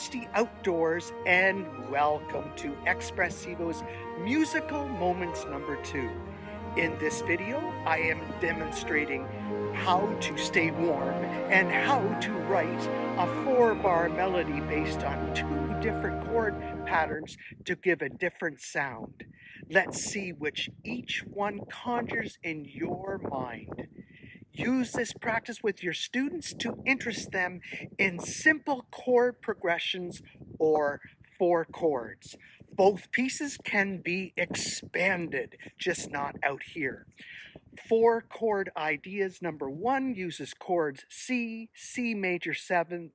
frosty outdoors, and welcome to Expressivo's Musical Moments number 2. In this video, I am demonstrating how to stay warm and how to write a 4-bar melody based on 2 different chord patterns to give a different sound. Let's see which each one conjures in your mind. Use this practice with your students to interest them in simple chord progressions or 4 chords. Both pieces can be expanded, just not out here. 4 chord ideas. Number 1 uses chords C, C major 7,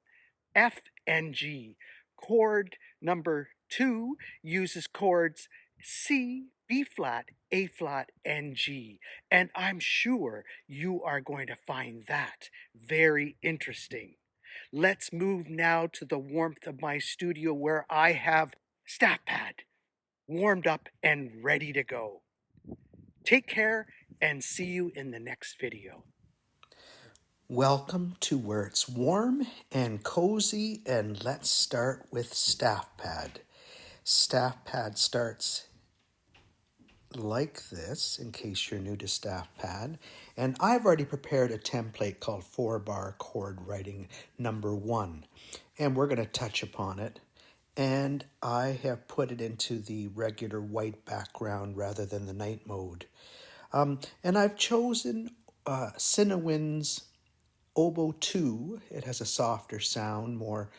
F, and G. Chord number 2 uses chords C, B flat, A flat, and G. And I'm sure you are going to find that very interesting. Let's move now to the warmth of my studio where I have StaffPad warmed up and ready to go. Take care and see you in the next video. Welcome to where it's warm and cozy, and let's start with StaffPad. StaffPad starts like this, in case you're new to StaffPad, and I've already prepared a template called 4-bar chord writing number 1, and we're going to touch upon it. And I have put it into the regular white background rather than the night mode. And I've chosen Cinnawin's Oboe 2. It has a softer sound, more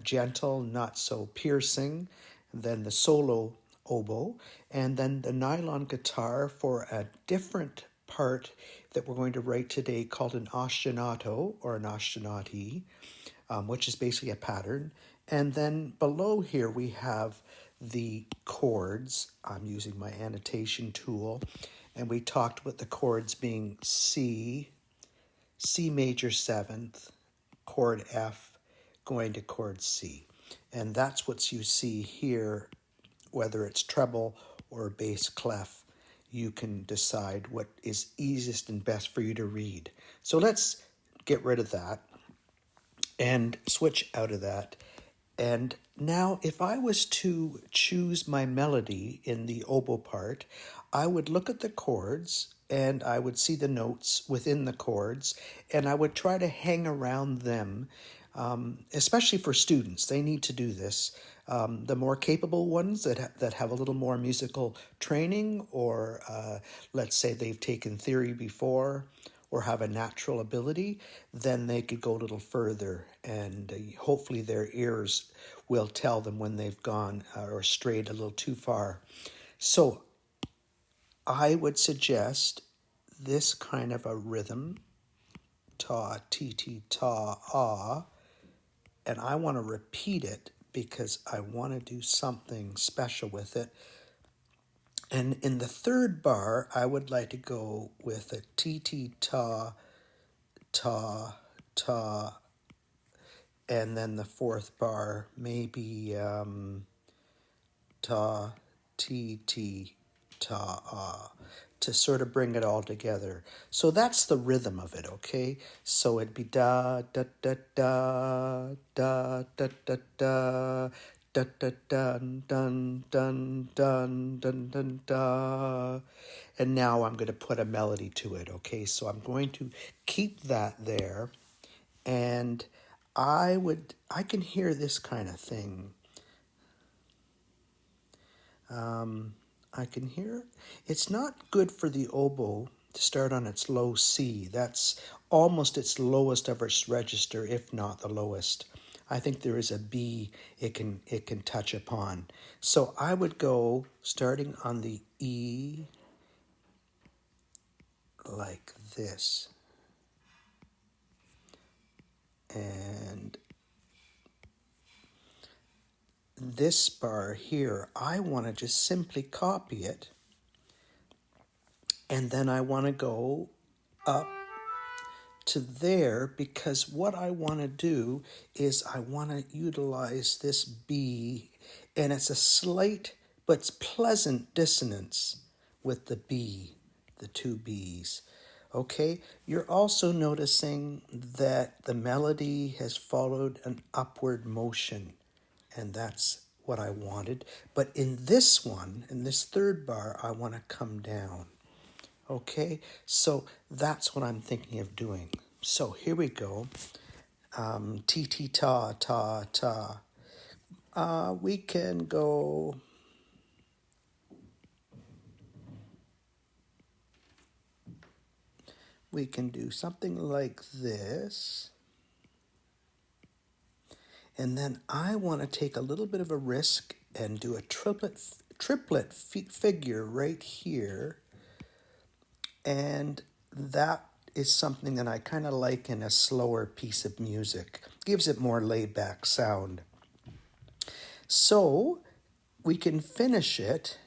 gentle, not so piercing than the solo oboe. And then the nylon guitar for a different part that we're going to write today called an ostinato or an ostinati, which is basically a pattern. And then below here we have the chords. I'm using my annotation tool. And we talked about the chords being C, C major 7th, chord F, going to chord C. And that's what you see here, whether it's treble or bass clef. You can decide what is easiest and best for you to read. So let's get rid of that and switch out of that. And now if I was to choose my melody in the oboe part, I would look at the chords and I would see the notes within the chords and I would try to hang around them, especially for students. They need to do this. The more capable ones that have a little more musical training, or let's say they've taken theory before, or have a natural ability, then they could go a little further, and hopefully their ears will tell them when they've gone or strayed a little too far. So I would suggest this kind of a rhythm, ta, ti, ti, ta, ah, and I want to repeat it because I want to do something special with it. And in the 3rd bar, I would like to go with a ti, ti, ta, ta, ta, and then the 4th bar, maybe ta, ti, ti, ta, ah, to sort of bring it all together. So that's the rhythm of it, okay? So it'd be da, da, da, da, da, da, da, da, da, da, dun, dun, dun, dun, dun, dun, da. And now I'm going to put a melody to it, okay? So I'm going to keep that there, and I can hear this kind of thing. I can hear it's not good for the oboe to start on its low C. That's almost its lowest of its register, if not the lowest. I think there is a B it can touch upon. So I would go starting on the E like this. And this bar here, I want to just simply copy it. And then I want to go up to there, because what I want to do is I want to utilize this B, and it's a slight but pleasant dissonance with the B, the 2 B's. Okay, you're also noticing that the melody has followed an upward motion, and that's what I wanted. But in this one, in this third bar, I want to come down. Okay, so that's what I'm thinking of doing. So here we go. Ti ti ta ta ta. We can go. We can do something like this. And then I want to take a little bit of a risk and do a triplet figure right here. And that is something that I kind of like in a slower piece of music. Gives it more laid back sound. So we can finish it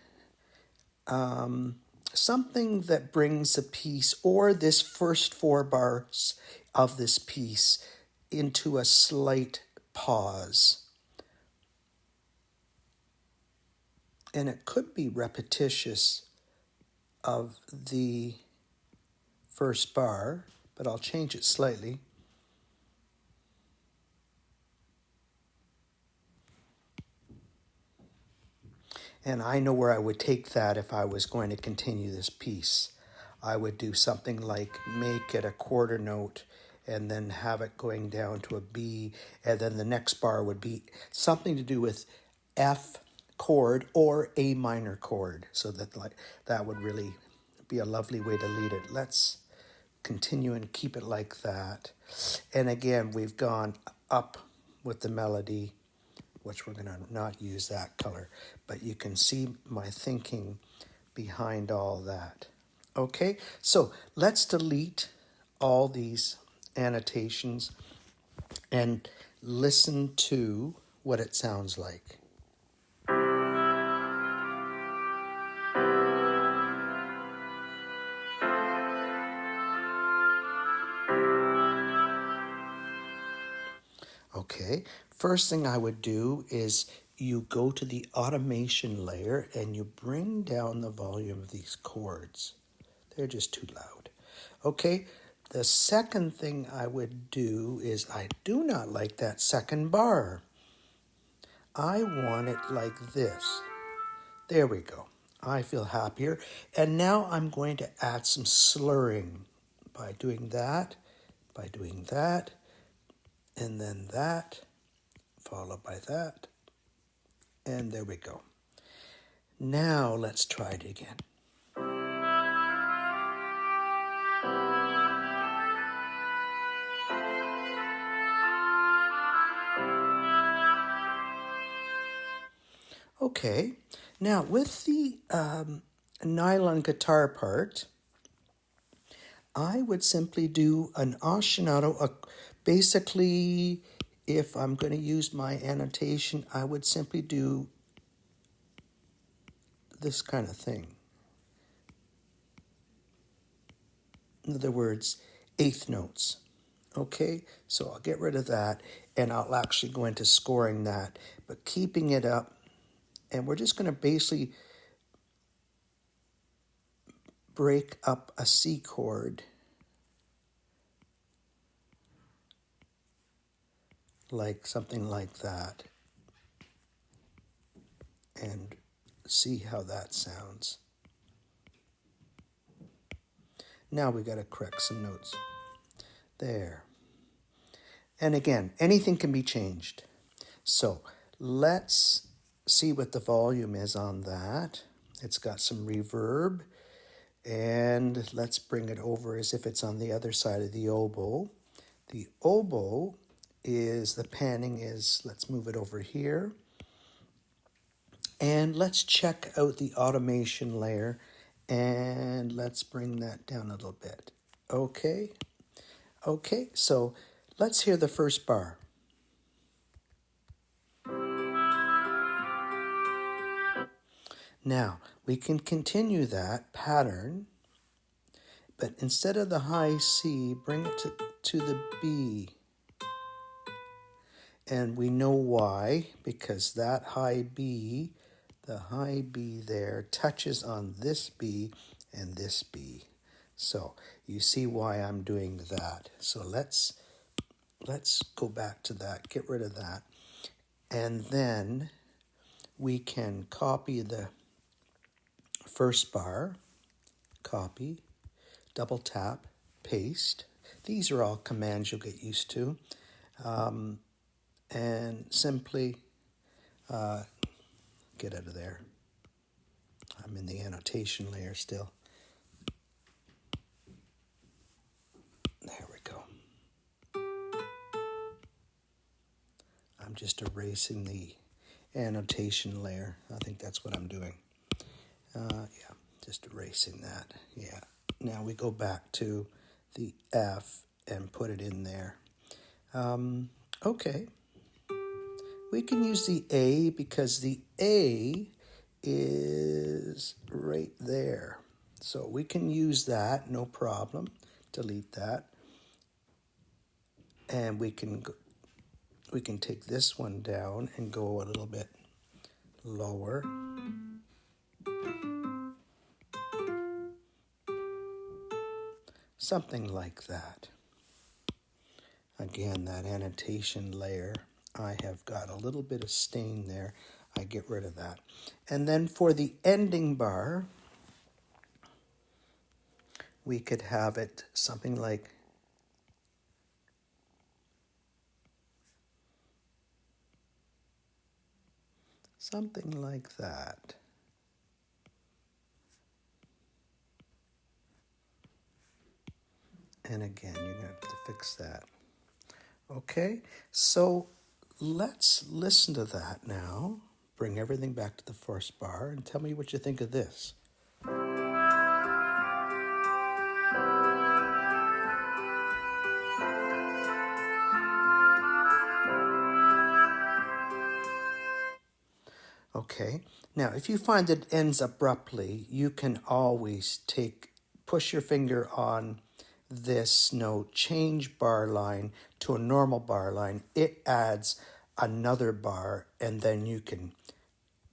something that brings a piece or this first 4 bars of this piece into a slight pause. And it could be repetitious of the first bar, but I'll change it slightly. And I know where I would take that if I was going to continue this piece. I would do something like make it a quarter note and then have it going down to a B, and then the next bar would be something to do with F chord or A minor chord. So that would really be a lovely way to lead it. Let's continue and keep it like that. And again, we've gone up with the melody, which we're going to not use that color, but you can see my thinking behind all that. Okay, so let's delete all these annotations and listen to what it sounds like. Okay, first thing I would do is you go to the automation layer and you bring down the volume of these chords. They're just too loud. Okay, the second thing I would do is I do not like that second bar. I want it like this. There we go. I feel happier. And now I'm going to add some slurring by doing that, and then that, followed by that, and there we go. Now let's try it again. Okay, now with the nylon guitar part, I would simply do an ostinato. Basically, if I'm going to use my annotation, I would simply do this kind of thing. In other words, eighth notes. Okay, so I'll get rid of that and I'll actually go into scoring that, but keeping it up. And we're just going to basically break up a C chord like something like that and see how that sounds. Now we got to correct some notes. There. And again, anything can be changed. So let's see what the volume is on that. It's got some reverb. And let's bring it over as if it's on the other side of the oboe. The oboe is, the panning is, let's move it over here. And let's check out the automation layer. And let's bring that down a little bit. Okay. Okay, so let's hear the first bar. Now, we can continue that pattern, but instead of the high C, bring it to the B. And we know why, because that high B, the high B there, touches on this B and this B. So you see why I'm doing that. So let's go back to that, get rid of that. And then we can copy the first bar, copy, double tap, paste. These are all commands you'll get used to. And simply get out of there. I'm in the annotation layer still. There we go. I'm just erasing the annotation layer. I think that's what I'm doing. Yeah, just erasing that. Yeah. Now we go back to the F and put it in there. Okay. We can use the A because the A is right there. So we can use that, no problem. Delete that. And we can take this one down and go a little bit lower. Something like that. Again, that annotation layer, I have got a little bit of stain there. I get rid of that. And then for the ending bar, we could have it something like that. And again, you're going to have to fix that. Okay, so let's listen to that now. Bring everything back to the first bar and tell me what you think of this. Okay, now if you find that it ends abruptly, you can always push your finger on this note, change bar line to a normal bar line. It adds another bar, and then you can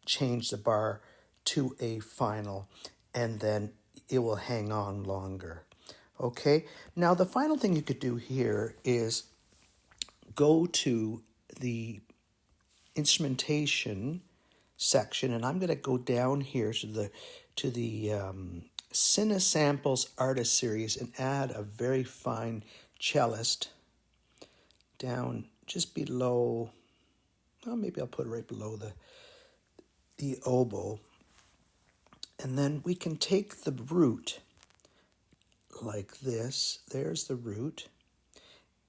change the bar to a final, and then it will hang on longer. Okay, now the final thing you could do here is go to the instrumentation section, and I'm going to go down here to the Cine Samples Artist Series and add a very fine cellist down just below. Well, maybe I'll put it right below the oboe, and then we can take the root like this. There's the root,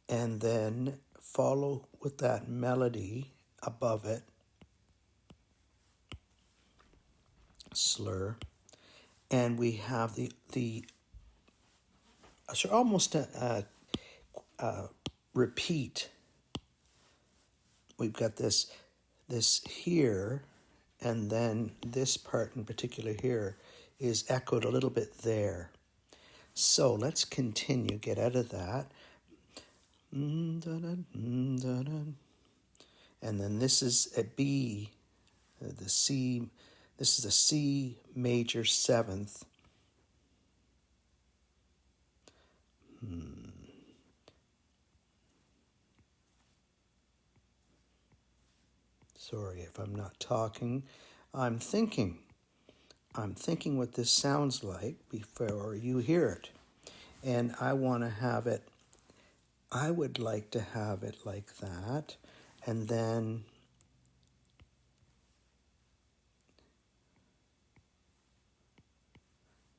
and then follow with that melody above it. Slur, and we have the so almost a repeat. We've got this here, and then this part in particular here is echoed a little bit there. So let's continue. Get out of that. And then this is a B, the C. This is a C major seventh. Sorry if I'm not talking. I'm thinking what this sounds like before you hear it. And I want to have it, I would like to have it like that. And then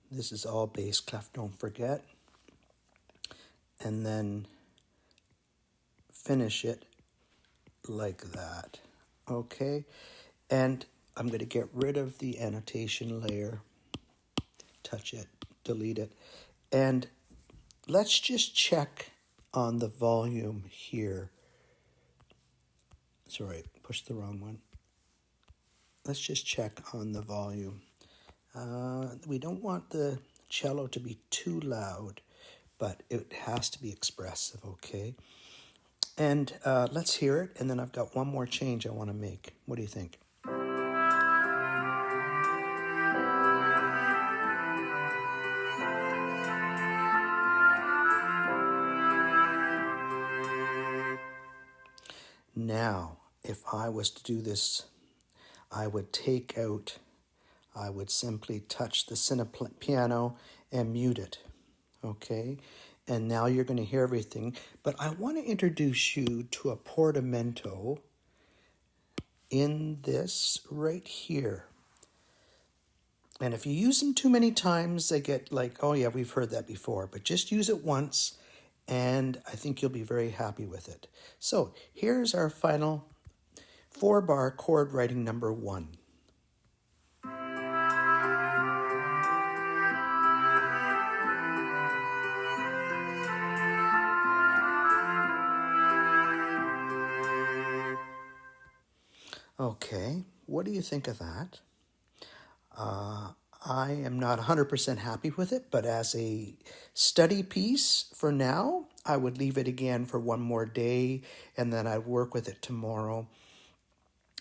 this is all bass clef, don't forget. And then finish it like that. Okay? And I'm going to get rid of the annotation layer. Touch it, delete it. And let's just check on the volume here. Sorry, pushed the wrong one. Let's just check on the volume. We don't want the cello to be too loud, but it has to be expressive, okay? And let's hear it, and then I've got one more change I want to make. What do you think? Now, if I was to do this, I would simply touch the piano and mute it. Okay? And now you're going to hear everything. But I want to introduce you to a portamento in this right here. And if you use them too many times, they get like, oh yeah, we've heard that before. But just use it once, and I think you'll be very happy with it. So here's our final 4-bar chord writing number 1. Okay, what do you think of that? I am not 100% happy with it, but as a study piece for now, I would leave it again for one more day, and then I'd work with it tomorrow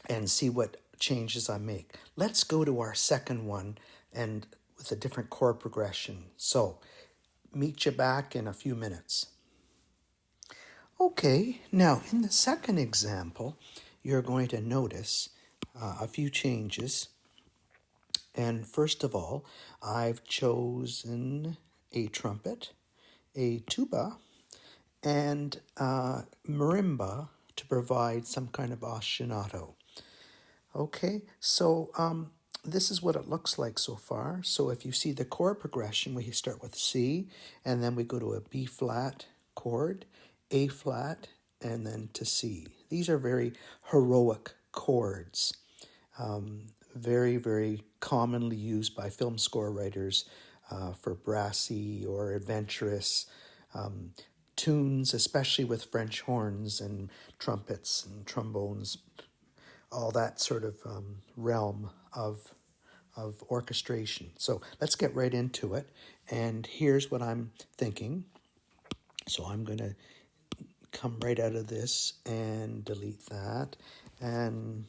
and see what changes I make. Let's go to our second one and with a different chord progression. So, meet you back in a few minutes. Okay, now in the second example, you're going to notice a few changes. And first of all, I've chosen a trumpet, a tuba, and marimba to provide some kind of ostinato. Okay, so this is what it looks like so far. So if you see the chord progression, we start with C, and then we go to a B flat chord, A flat, and then to C. These are very heroic chords. Very, very commonly used by film score writers for brassy or adventurous tunes, especially with French horns and trumpets and trombones, all that sort of realm of orchestration. So let's get right into it. And here's what I'm thinking. So I'm going to come right out of this and delete that. And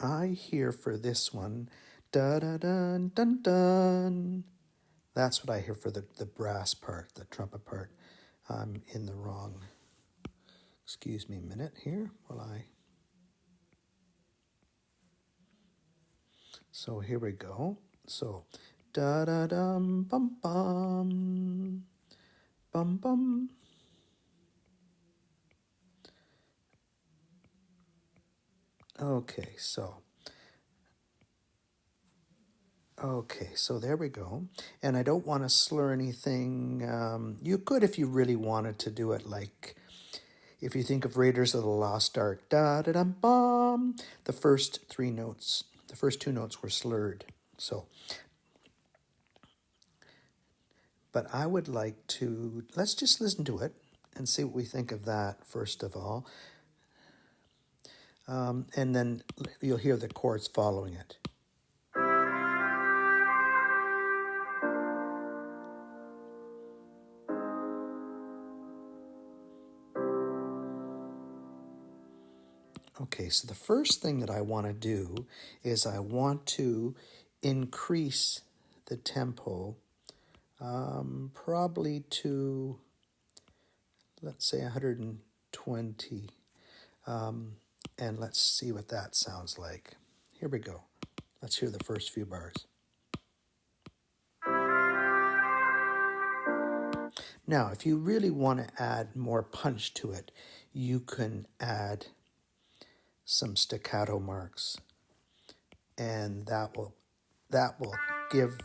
I hear for this one, da da dun dun dun. That's what I hear for the brass part, the trumpet part. I'm in the wrong. Excuse me a minute here while I. So here we go. So da da dum bum bum bum bum. Okay, so there we go. And I don't want to slur anything. You could if you really wanted to do it like, if you think of Raiders of the Lost Ark, da da dum bum, the first two notes were slurred. So, but I would like to, let's just listen to it and see what we think of that first of all. And then you'll hear the chords following it. Okay, so the first thing that I want to do is I want to increase the tempo probably to, let's say, 120. And let's see what that sounds like. Here we go. Let's hear the first few bars. Now, if you really want to add more punch to it, you can add some staccato marks, and that will give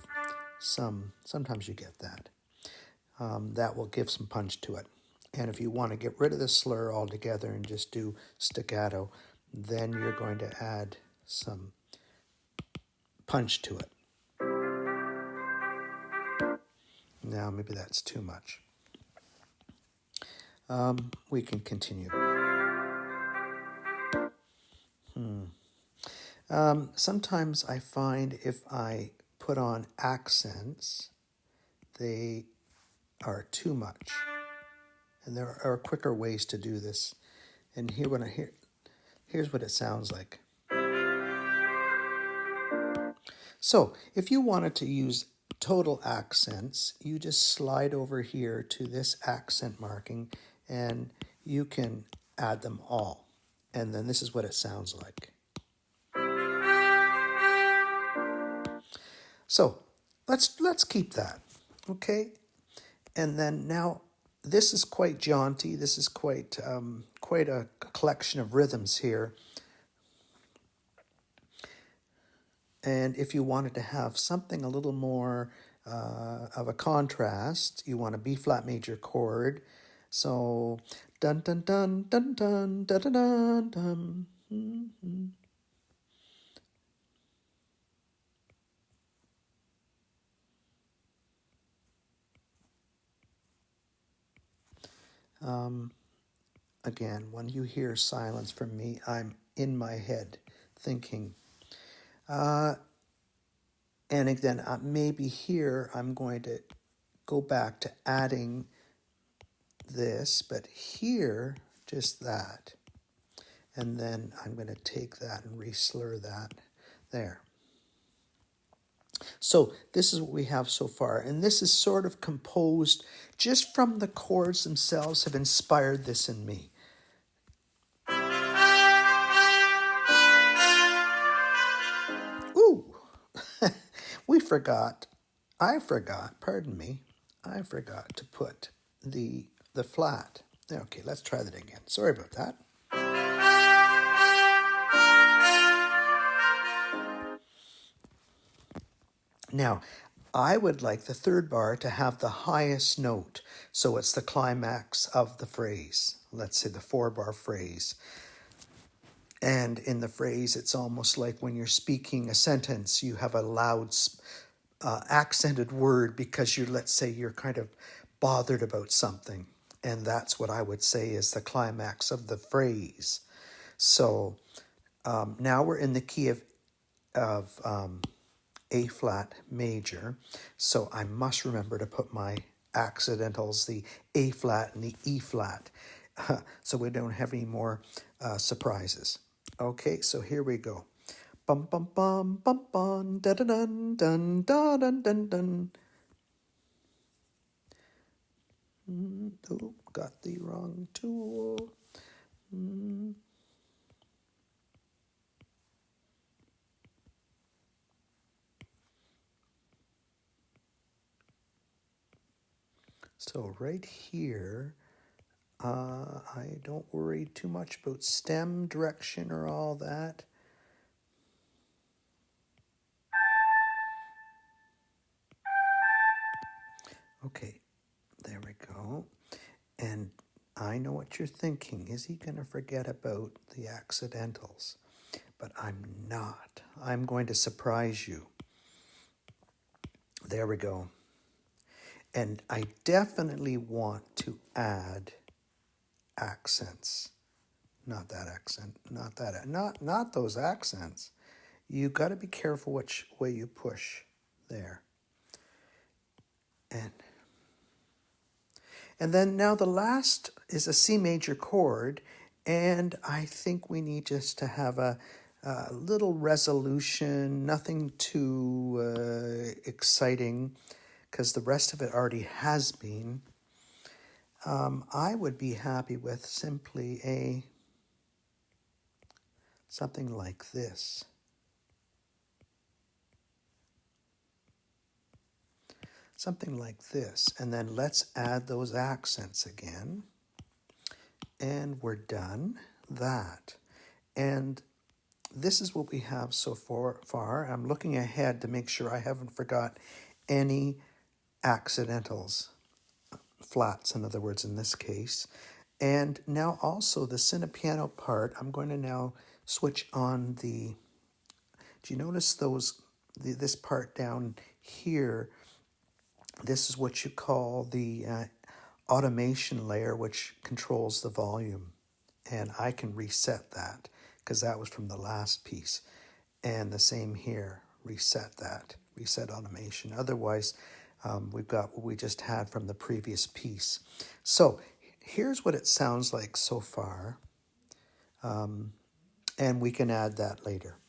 some, sometimes you get that. That will give some punch to it. And if you want to get rid of the slur altogether and just do staccato, then you're going to add some punch to it. Now, maybe that's too much. We can continue. Sometimes I find if I put on accents, they are too much. And there are quicker ways to do this. And here's what it sounds like. So if you wanted to use total accents, you just slide over here to this accent marking and you can add them all. And then this is what it sounds like. So let's keep that, okay? And then now this is quite jaunty. This is quite a collection of rhythms here. And if you wanted to have something a little more of a contrast, you want a B flat major chord. So dun dun dun dun dun dun dun dun dun. Mm-hmm. Again, when you hear silence from me, I'm in my head thinking. And again, maybe here I'm going to go back to adding this, but here, just that. And then I'm going to take that and reslur that there. So this is what we have so far. And this is sort of composed just from the chords themselves have inspired this in me. Ooh, I forgot to put the flat. Okay, let's try that again. Sorry about that. Now, I would like the third bar to have the highest note, so it's the climax of the phrase. Let's say the 4-bar phrase. And in the phrase, it's almost like when you're speaking a sentence, you have a loud accented word because let's say you're kind of bothered about something. And that's what I would say is the climax of the phrase. So now we're in the key of A flat major. So I must remember to put my accidentals, the A flat and the E flat, so we don't have any more surprises. Okay, so here we go. Bum bum bum bum bum da da dun dun da dun dun dun. Oh, got the wrong tool. So right here, I don't worry too much about stem direction or all that. Okay, there we go. And I know what you're thinking. Is he going to forget about the accidentals? But I'm not. I'm going to surprise you. There we go. And I definitely want to add accents. Not that accent. Not those accents. You got to be careful which way you push there. And then now the last is a C major chord, and I think we need just to have a little resolution, nothing too exciting, because the rest of it already has been. I would be happy with simply something like this. Something like this. And then let's add those accents again. And we're done that. And this is what we have so far. I'm looking ahead to make sure I haven't forgot any accidentals, flats in other words in this case. And now also the cinepiano part, I'm going to now switch on do you notice this part down here? This is what you call the automation layer, which controls the volume. And I can reset that because that was from the last piece. And the same here, reset automation. Otherwise, we've got what we just had from the previous piece. So here's what it sounds like so far. And we can add that later.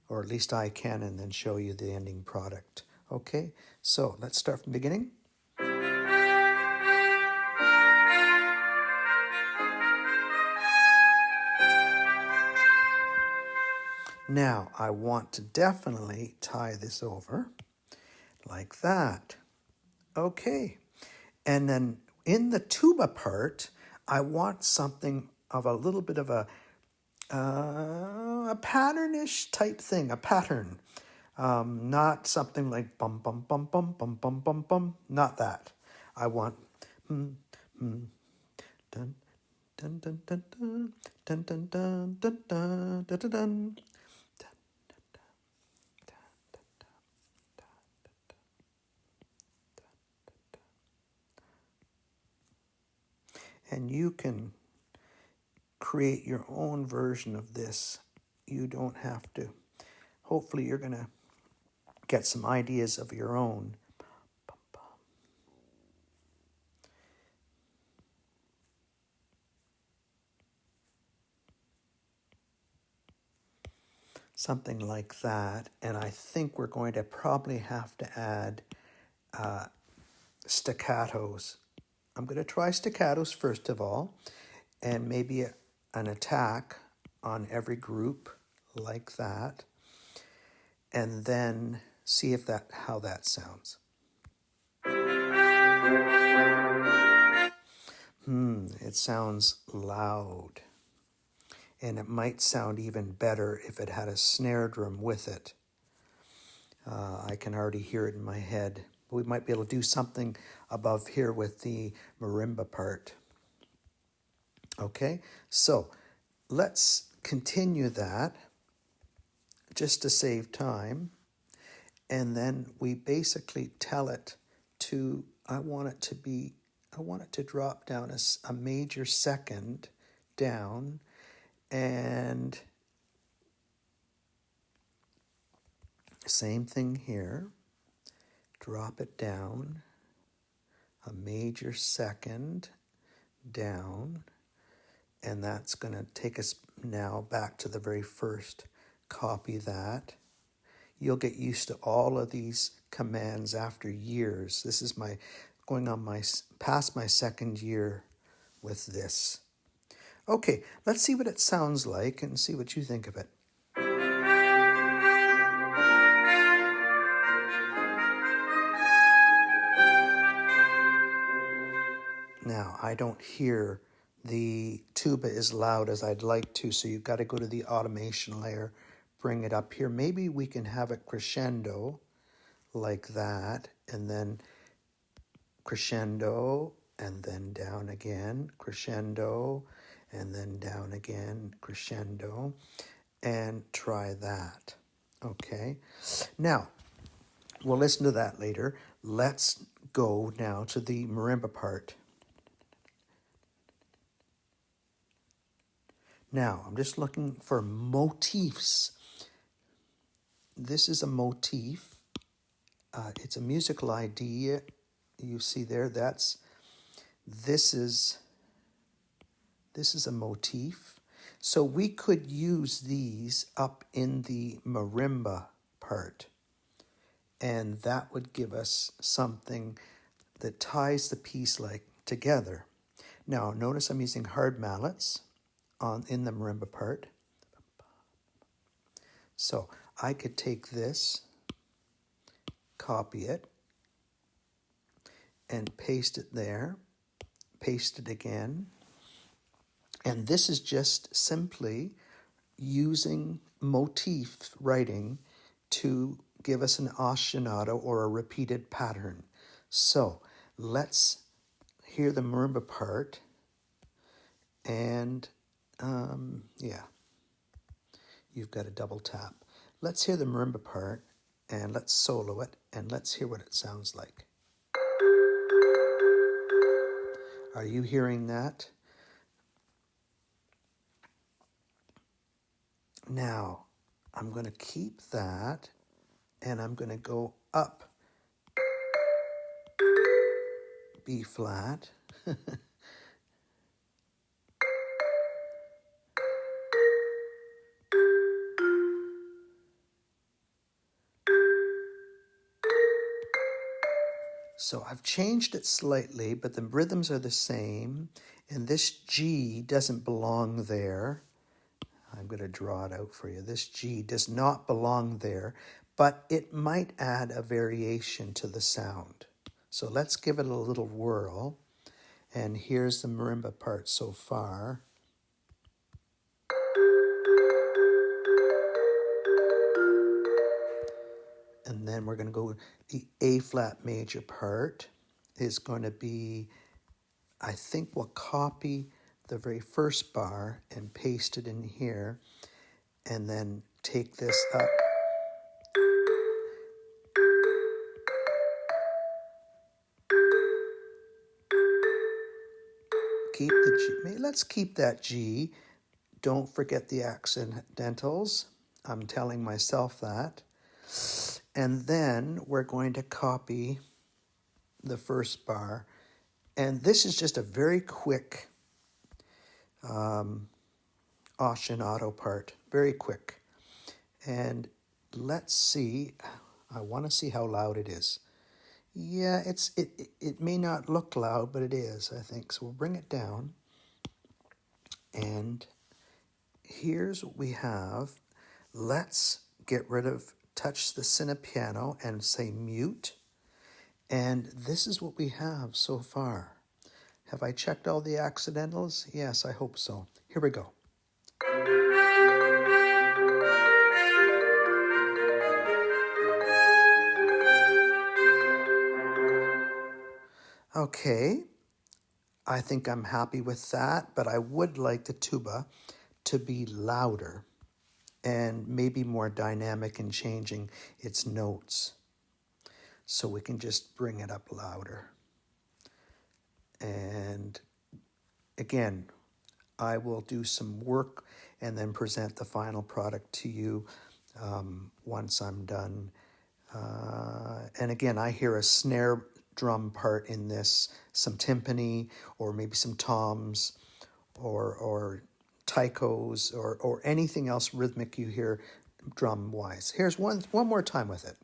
Or at least I can, and then show you the ending product. Okay, so let's start from the beginning. Now I want to definitely tie this over like that. Okay. And then in the tuba part, I want something of a little bit of a patternish type thing, a pattern. Not something like bum, bum, bum, bum, bum, bum, bum, bum. Not that. I want dun, dun, dun, dun, dun, dun, dun, dun, dun, dun, dun, dun, dun. And you can create your own version of this. You don't have to. Hopefully you're going to get some ideas of your own. Something like that. And I think we're going to probably have to add staccatos. I'm going to try staccatos first of all, and maybe an attack on every group like that, and then see if how that sounds. It sounds loud. And it might sound even better if it had a snare drum with it. I can already hear it in my head. We might be able to do something above here with the marimba part. Okay, so let's continue that just to save time. And then we basically tell it to, I want it to drop down a major second down, and same thing here. Drop it down a major second down, and that's going to take us now back to the very first. Copy that. You'll get used to all of these commands after years. This is going on past my second year with this. Okay, let's see what it sounds like and see what you think of it. Now, I don't hear the tuba as loud as I'd like to, so you've got to go to the automation layer, bring it up here. Maybe we can have it crescendo like that, and then crescendo, and then down again, crescendo, and then down again, crescendo, and try that. Okay, now we'll listen to that later. Let's go now to the marimba part. Now, I'm just looking for motifs. This is a motif. It's a musical idea. You see there, this is a motif. So we could use these up in the marimba part, and that would give us something that ties the piece together. Now, notice I'm using hard mallets in the marimba part. So I could take this, copy it, and paste it there, paste it again. And this is just simply using motif writing to give us an ostinato or a repeated pattern. So let's hear the marimba part, and you've got a double tap. Let's hear the marimba part, and let's solo it, and let's hear what it sounds like. Are you hearing that? Now, I'm going to keep that, and I'm going to go up B flat. So I've changed it slightly, but the rhythms are the same, and this G doesn't belong there. I'm going to draw it out for you. This G does not belong there, but it might add a variation to the sound. So let's give it a little whirl. And here's the marimba part so far. And then we're going to go, the A flat major part is going to be, I think we'll copy the very first bar and paste it in here, and then take this up. Keep the G. Let's keep that G. Don't forget the accidentals. I'm telling myself that. And then we're going to copy the first bar. And this is just a very quick ostinato part. Very quick. And let's see. I want to see how loud it is. Yeah, it may not look loud, but it is, I think. So we'll bring it down. And here's what we have. Let's get rid of touch the Cine piano and say mute. And this is what we have so far. Have I checked all the accidentals? Yes, I hope so. Here we go. Okay, I think I'm happy with that, but I would like the tuba to be louder and maybe more dynamic in changing its notes. So we can just bring it up louder. And again, I will do some work and then present the final product to you once I'm done. And again, I hear a snare drum part in this, some timpani, or maybe some toms, or taikos, or anything else rhythmic you hear drum-wise. Here's one more time with it.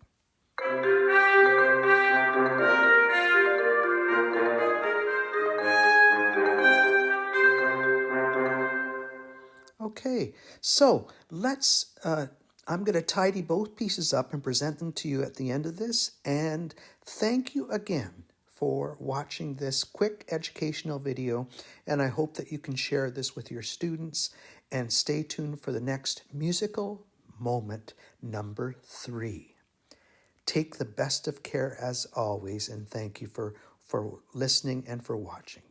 Okay, so let's, I'm going to tidy both pieces up and present them to you at the end of this. And thank you again for watching this quick educational video. And I hope that you can share this with your students. And stay tuned for the next musical moment number 3. Take the best of care as always. And thank you for listening and for watching.